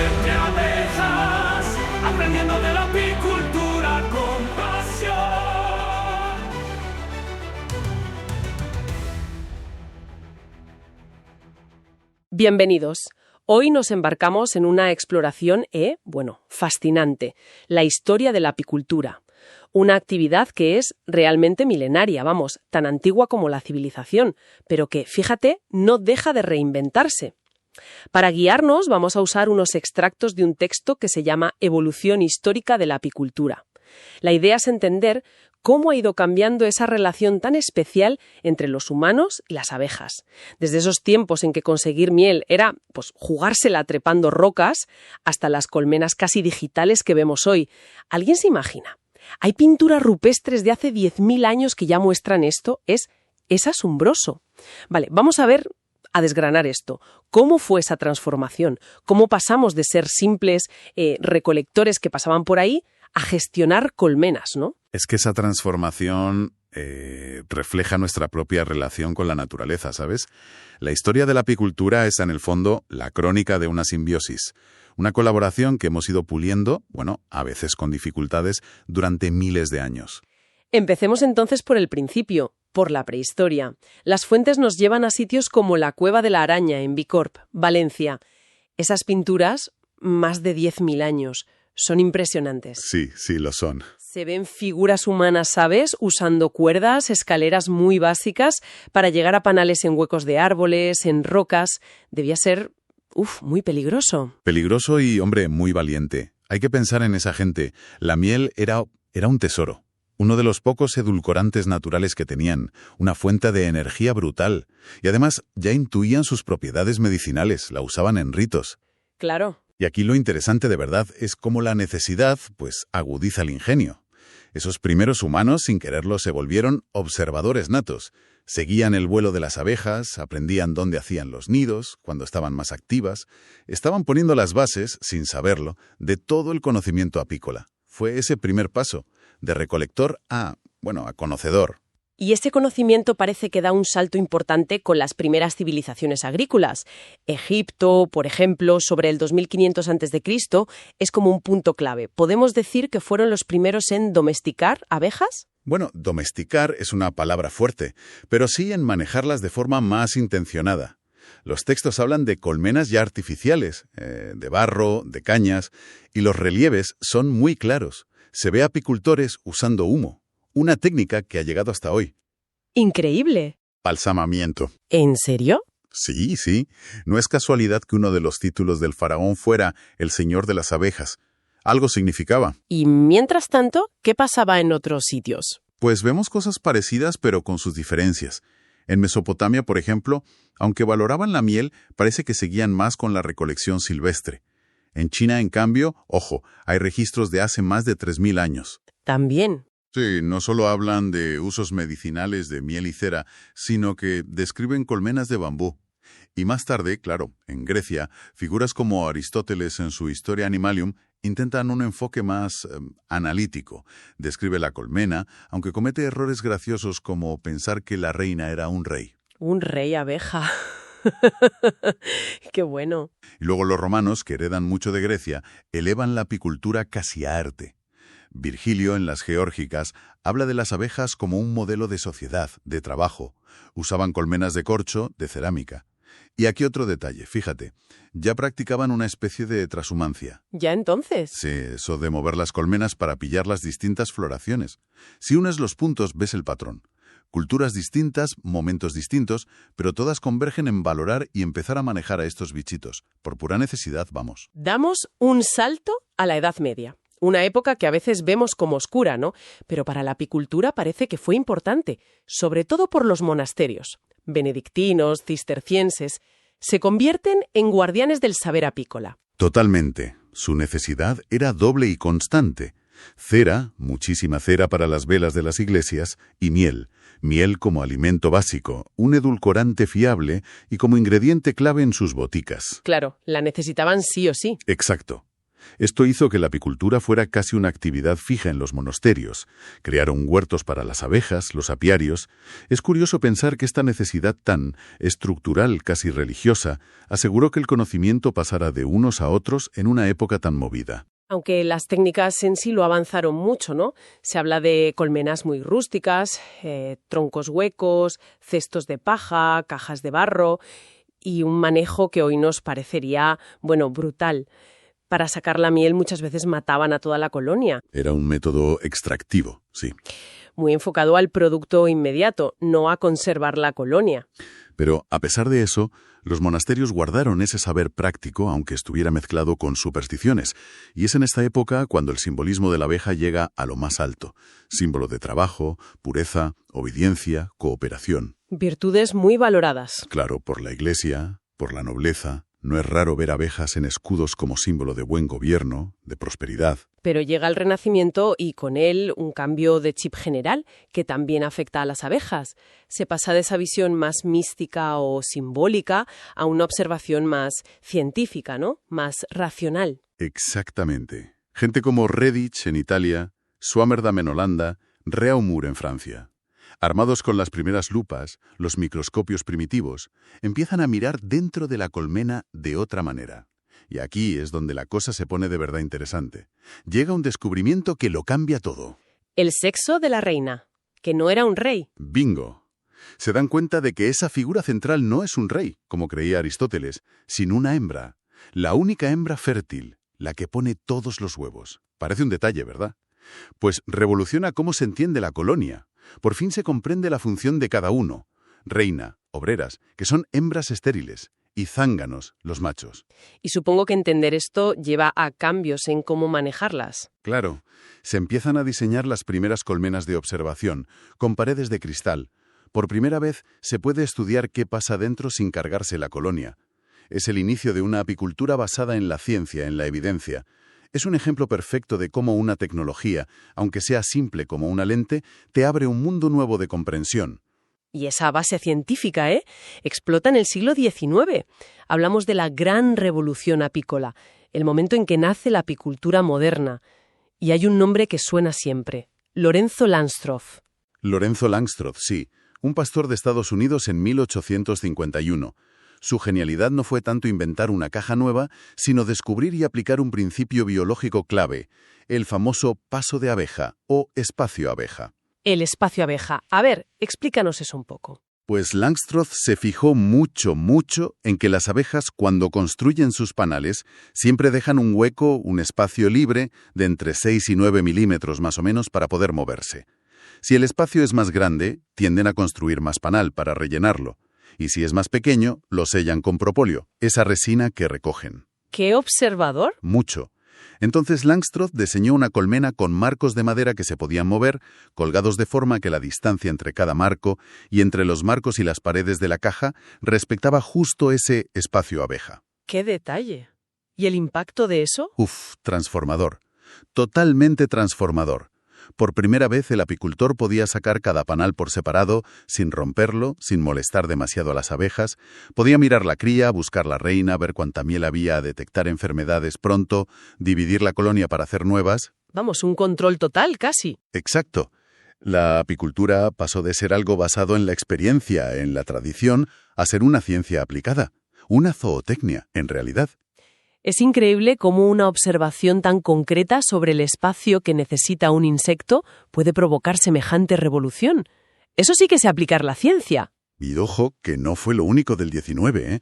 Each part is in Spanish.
Entre abejas, aprendiendo de la apicultura con pasión. Bienvenidos. Hoy nos embarcamos en una exploración, fascinante, la historia de la apicultura. Una actividad que es realmente milenaria, tan antigua como la civilización, pero que, fíjate, no deja de reinventarse. Para guiarnos vamos a usar unos extractos de un texto que se llama Evolución histórica de la apicultura. La idea es entender cómo ha ido cambiando esa relación tan especial entre los humanos y las abejas. Desde esos tiempos en que conseguir miel era, jugársela trepando rocas, hasta las colmenas casi digitales que vemos hoy. ¿Alguien se imagina? Hay pinturas rupestres de hace 10.000 años que ya muestran esto. Es asombroso. Vale, vamos a desgranar esto. ¿Cómo fue esa transformación? ¿Cómo pasamos de ser simples recolectores que pasaban por ahí a gestionar colmenas, ¿no? Es que esa transformación refleja nuestra propia relación con la naturaleza, ¿sabes? La historia de la apicultura es, en el fondo, la crónica de una simbiosis. Una colaboración que hemos ido puliendo, a veces con dificultades, durante miles de años. Empecemos entonces por el principio, por la prehistoria. Las fuentes nos llevan a sitios como la Cueva de la Araña en Bicorp, Valencia. Esas pinturas, más de 10.000 años, son impresionantes. Sí, lo son. Se ven figuras humanas, ¿sabes? Usando cuerdas, escaleras muy básicas para llegar a panales en huecos de árboles, en rocas. Debía ser, muy peligroso. Peligroso y, muy valiente. Hay que pensar en esa gente. La miel era un tesoro. Uno de los pocos edulcorantes naturales que tenían, una fuente de energía brutal. Y además ya intuían sus propiedades medicinales, la usaban en ritos. Claro. Y aquí lo interesante de verdad es cómo la necesidad, agudiza el ingenio. Esos primeros humanos, sin quererlo, se volvieron observadores natos. Seguían el vuelo de las abejas, aprendían dónde hacían los nidos, cuando estaban más activas. Estaban poniendo las bases, sin saberlo, de todo el conocimiento apícola. Fue ese primer paso, de recolector a conocedor. Y ese conocimiento parece que da un salto importante con las primeras civilizaciones agrícolas. Egipto, por ejemplo, sobre el 2500 a.C., es como un punto clave. ¿Podemos decir que fueron los primeros en domesticar abejas? Domesticar es una palabra fuerte, pero sí en manejarlas de forma más intencionada. Los textos hablan de colmenas ya artificiales, de barro, de cañas, y los relieves son muy claros. Se ve apicultores usando humo. Una técnica que ha llegado hasta hoy. ¡Increíble! Balsamamiento. ¿En serio? Sí. No es casualidad que uno de los títulos del faraón fuera el señor de las abejas. Algo significaba. Y mientras tanto, ¿qué pasaba en otros sitios? Pues vemos cosas parecidas, pero con sus diferencias. En Mesopotamia, por ejemplo, aunque valoraban la miel, parece que seguían más con la recolección silvestre. En China, en cambio, hay registros de hace más de 3.000 años. También. Sí, no solo hablan de usos medicinales de miel y cera, sino que describen colmenas de bambú. Y más tarde, claro, en Grecia, figuras como Aristóteles en su Historia Animalium intentan un enfoque más analítico. Describe la colmena, aunque comete errores graciosos como pensar que la reina era un rey. Un rey abeja. ¡Qué bueno! Y luego los romanos, que heredan mucho de Grecia, elevan la apicultura casi a arte. Virgilio, en las Geórgicas, habla de las abejas como un modelo de sociedad, de trabajo. Usaban colmenas de corcho, de cerámica. Y aquí otro detalle, fíjate. Ya practicaban una especie de transhumancia. ¿Ya entonces? Sí, eso de mover las colmenas para pillar las distintas floraciones. Si unes los puntos, ves el patrón. Culturas distintas, momentos distintos, pero todas convergen en valorar y empezar a manejar a estos bichitos. Por pura necesidad, vamos. Damos un salto a la Edad Media. Una época que a veces vemos como oscura, ¿no? Pero para la apicultura parece que fue importante, sobre todo por los monasterios. Benedictinos, cistercienses, se convierten en guardianes del saber apícola. Totalmente. Su necesidad era doble y constante. Cera, muchísima cera para las velas de las iglesias, y miel. Miel como alimento básico, un edulcorante fiable y como ingrediente clave en sus boticas. Claro, la necesitaban sí o sí. Exacto. Esto hizo que la apicultura fuera casi una actividad fija en los monasterios. Crearon huertos para las abejas, los apiarios. Es curioso pensar que esta necesidad tan estructural, casi religiosa, aseguró que el conocimiento pasara de unos a otros en una época tan movida. Aunque las técnicas en sí lo avanzaron mucho, ¿no? Se habla de colmenas muy rústicas, troncos huecos, cestos de paja, cajas de barro y un manejo que hoy nos parecería, brutal. Para sacar la miel muchas veces mataban a toda la colonia. Era un método extractivo, sí. Muy enfocado al producto inmediato, no a conservar la colonia. Pero, a pesar de eso, los monasterios guardaron ese saber práctico, aunque estuviera mezclado con supersticiones. Y es en esta época cuando el simbolismo de la abeja llega a lo más alto. Símbolo de trabajo, pureza, obediencia, cooperación. Virtudes muy valoradas. Claro, por la Iglesia, por la nobleza. No es raro ver abejas en escudos como símbolo de buen gobierno, de prosperidad. Pero llega el Renacimiento y con él un cambio de chip general que también afecta a las abejas. Se pasa de esa visión más mística o simbólica a una observación más científica, ¿no? Más racional. Exactamente. Gente como Redditch en Italia, Swammerdam en Holanda, Reaumur en Francia. Armados con las primeras lupas, los microscopios primitivos, empiezan a mirar dentro de la colmena de otra manera. Y aquí es donde la cosa se pone de verdad interesante. Llega un descubrimiento que lo cambia todo. El sexo de la reina, que no era un rey. ¡Bingo! Se dan cuenta de que esa figura central no es un rey, como creía Aristóteles, sino una hembra. La única hembra fértil, la que pone todos los huevos. Parece un detalle, ¿verdad? Pues revoluciona cómo se entiende la colonia. Por fin se comprende la función de cada uno. Reina, obreras, que son hembras estériles, y zánganos, los machos. Y supongo que entender esto lleva a cambios en cómo manejarlas. Claro, se empiezan a diseñar las primeras colmenas de observación, con paredes de cristal. Por primera vez se puede estudiar qué pasa dentro sin cargarse la colonia. Es el inicio de una apicultura basada en la ciencia, en la evidencia. Es un ejemplo perfecto de cómo una tecnología, aunque sea simple como una lente, te abre un mundo nuevo de comprensión. Y esa base científica, explota en el siglo XIX. Hablamos de la gran revolución apícola, el momento en que nace la apicultura moderna. Y hay un nombre que suena siempre: Lorenzo Langstroth. Lorenzo Langstroth, sí, un pastor de Estados Unidos en 1851. Su genialidad no fue tanto inventar una caja nueva, sino descubrir y aplicar un principio biológico clave, el famoso paso de abeja o espacio abeja. El espacio abeja. A ver, explícanos eso un poco. Pues Langstroth se fijó mucho en que las abejas, cuando construyen sus panales, siempre dejan un hueco, un espacio libre, de entre 6 y 9 milímetros más o menos para poder moverse. Si el espacio es más grande, tienden a construir más panal para rellenarlo. Y si es más pequeño, lo sellan con propóleo, esa resina que recogen. ¡Qué observador! Mucho. Entonces Langstroth diseñó una colmena con marcos de madera que se podían mover, colgados de forma que la distancia entre cada marco y entre los marcos y las paredes de la caja respectaba justo ese espacio abeja. ¡Qué detalle! ¿Y el impacto de eso? Transformador. Totalmente transformador. Por primera vez el apicultor podía sacar cada panal por separado, sin romperlo, sin molestar demasiado a las abejas. Podía mirar la cría, buscar la reina, ver cuánta miel había, detectar enfermedades pronto, dividir la colonia para hacer nuevas. Vamos, un control total, casi. Exacto. La apicultura pasó de ser algo basado en la experiencia, en la tradición, a ser una ciencia aplicada. Una zootecnia, en realidad. Es increíble cómo una observación tan concreta sobre el espacio que necesita un insecto puede provocar semejante revolución. Eso sí que es aplicar la ciencia. Y ojo, que no fue lo único del 19,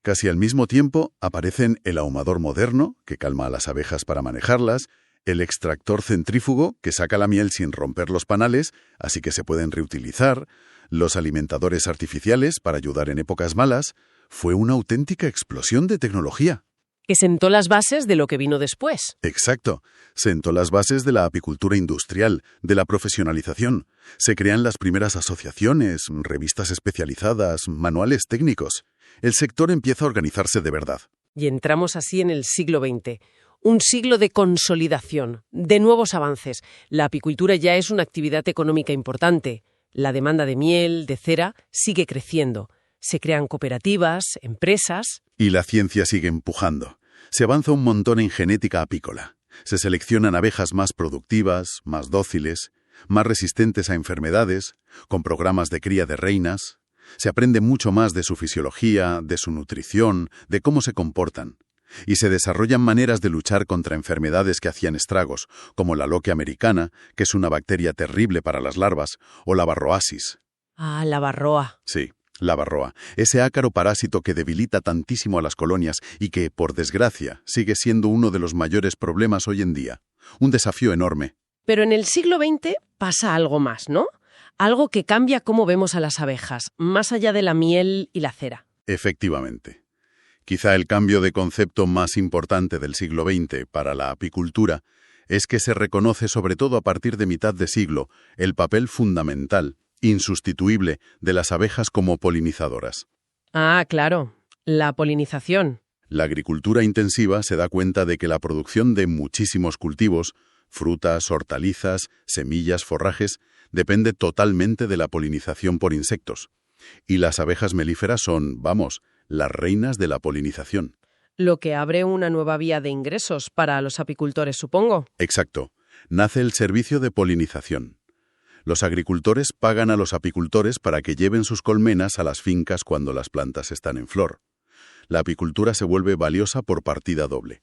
Casi al mismo tiempo aparecen el ahumador moderno, que calma a las abejas para manejarlas, el extractor centrífugo, que saca la miel sin romper los panales, así que se pueden reutilizar, los alimentadores artificiales para ayudar en épocas malas. Fue una auténtica explosión de tecnología. Que sentó las bases de lo que vino después. Exacto. Sentó las bases de la apicultura industrial, de la profesionalización. Se crean las primeras asociaciones, revistas especializadas, manuales técnicos. El sector empieza a organizarse de verdad. Y entramos así en el siglo XX. Un siglo de consolidación, de nuevos avances. La apicultura ya es una actividad económica importante. La demanda de miel, de cera, sigue creciendo. Se crean cooperativas, empresas. Y la ciencia sigue empujando. Se avanza un montón en genética apícola. Se seleccionan abejas más productivas, más dóciles, más resistentes a enfermedades, con programas de cría de reinas. Se aprende mucho más de su fisiología, de su nutrición, de cómo se comportan. Y se desarrollan maneras de luchar contra enfermedades que hacían estragos, como la loque americana, que es una bacteria terrible para las larvas, o la varroasis. Ah, la varroa. Sí, la varroa, ese ácaro parásito que debilita tantísimo a las colonias y que, por desgracia, sigue siendo uno de los mayores problemas hoy en día. Un desafío enorme. Pero en el siglo XX pasa algo más, ¿no? Algo que cambia cómo vemos a las abejas, más allá de la miel y la cera. Efectivamente. Quizá el cambio de concepto más importante del siglo XX para la apicultura es que se reconoce, sobre todo a partir de mitad de siglo, el papel fundamental, insustituible, de las abejas como polinizadoras. Ah, claro, la polinización. La agricultura intensiva se da cuenta de que la producción de muchísimos cultivos, frutas, hortalizas, semillas, forrajes, depende totalmente de la polinización por insectos. Y las abejas melíferas son, vamos, las reinas de la polinización. Lo que abre una nueva vía de ingresos para los apicultores, supongo. Exacto. Nace el servicio de polinización. Los agricultores pagan a los apicultores para que lleven sus colmenas a las fincas cuando las plantas están en flor. La apicultura se vuelve valiosa por partida doble,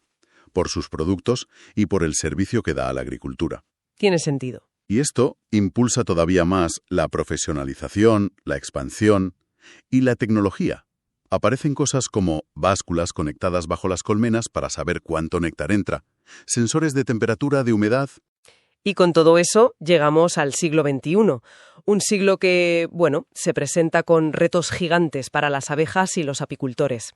por sus productos y por el servicio que da a la agricultura. Tiene sentido. Y esto impulsa todavía más la profesionalización, la expansión y la tecnología. Aparecen cosas como básculas conectadas bajo las colmenas para saber cuánto néctar entra, sensores de temperatura, de humedad. Y con todo eso llegamos al siglo XXI, un siglo que, se presenta con retos gigantes para las abejas y los apicultores.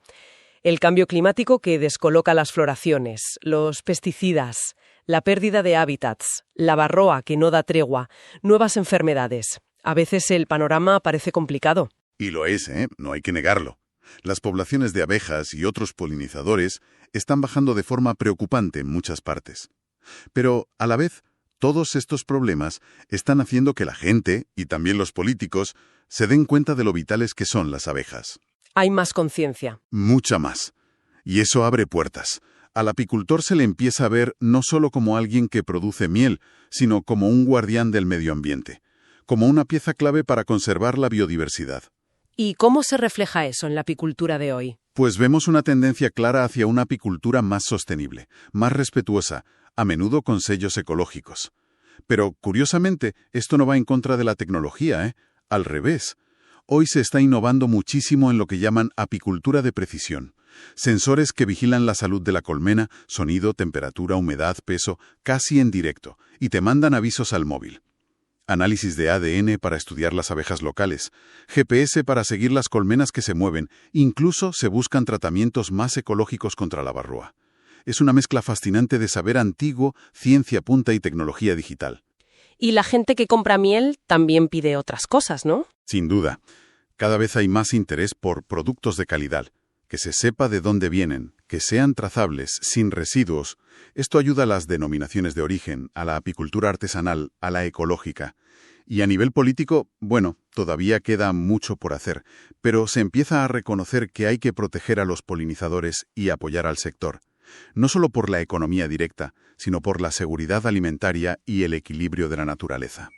El cambio climático que descoloca las floraciones, los pesticidas, la pérdida de hábitats, la varroa que no da tregua, nuevas enfermedades. A veces el panorama parece complicado. Y lo es, no hay que negarlo. Las poblaciones de abejas y otros polinizadores están bajando de forma preocupante en muchas partes. Pero, a la vez, todos estos problemas están haciendo que la gente, y también los políticos, se den cuenta de lo vitales que son las abejas. Hay más conciencia. Mucha más. Y eso abre puertas. Al apicultor se le empieza a ver no solo como alguien que produce miel, sino como un guardián del medio ambiente, como una pieza clave para conservar la biodiversidad. ¿Y cómo se refleja eso en la apicultura de hoy? Pues vemos una tendencia clara hacia una apicultura más sostenible, más respetuosa, a menudo con sellos ecológicos. Pero, curiosamente, esto no va en contra de la tecnología, Al revés. Hoy se está innovando muchísimo en lo que llaman apicultura de precisión. Sensores que vigilan la salud de la colmena, sonido, temperatura, humedad, peso, casi en directo, y te mandan avisos al móvil. Análisis de ADN para estudiar las abejas locales, GPS para seguir las colmenas que se mueven, incluso se buscan tratamientos más ecológicos contra la varroa. Es una mezcla fascinante de saber antiguo, ciencia punta y tecnología digital. Y la gente que compra miel también pide otras cosas, ¿no? Sin duda. Cada vez hay más interés por productos de calidad, que se sepa de dónde vienen, que sean trazables, sin residuos. Esto ayuda a las denominaciones de origen, a la apicultura artesanal, a la ecológica. Y a nivel político, todavía queda mucho por hacer, pero se empieza a reconocer que hay que proteger a los polinizadores y apoyar al sector. No solo por la economía directa, sino por la seguridad alimentaria y el equilibrio de la naturaleza.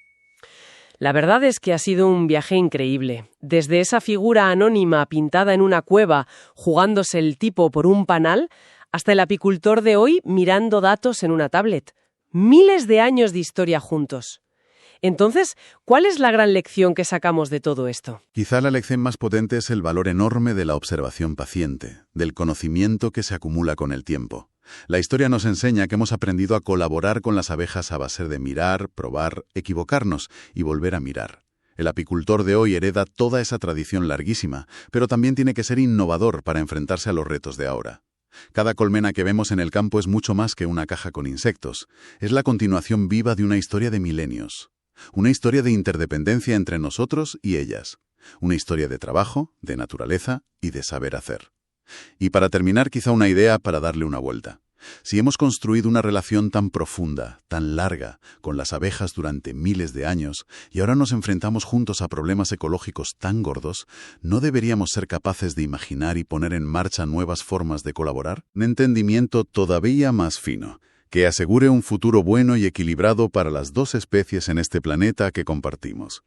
La verdad es que ha sido un viaje increíble. Desde esa figura anónima pintada en una cueva, jugándose el tipo por un panal, hasta el apicultor de hoy mirando datos en una tablet. Miles de años de historia juntos. Entonces, ¿cuál es la gran lección que sacamos de todo esto? Quizá la lección más potente es el valor enorme de la observación paciente, del conocimiento que se acumula con el tiempo. La historia nos enseña que hemos aprendido a colaborar con las abejas a base de mirar, probar, equivocarnos y volver a mirar. El apicultor de hoy hereda toda esa tradición larguísima, pero también tiene que ser innovador para enfrentarse a los retos de ahora. Cada colmena que vemos en el campo es mucho más que una caja con insectos. Es la continuación viva de una historia de milenios. Una historia de interdependencia entre nosotros y ellas. Una historia de trabajo, de naturaleza y de saber hacer. Y para terminar, quizá una idea para darle una vuelta. Si hemos construido una relación tan profunda, tan larga, con las abejas durante miles de años, y ahora nos enfrentamos juntos a problemas ecológicos tan gordos, ¿no deberíamos ser capaces de imaginar y poner en marcha nuevas formas de colaborar? Un entendimiento todavía más fino, que asegure un futuro bueno y equilibrado para las dos especies en este planeta que compartimos.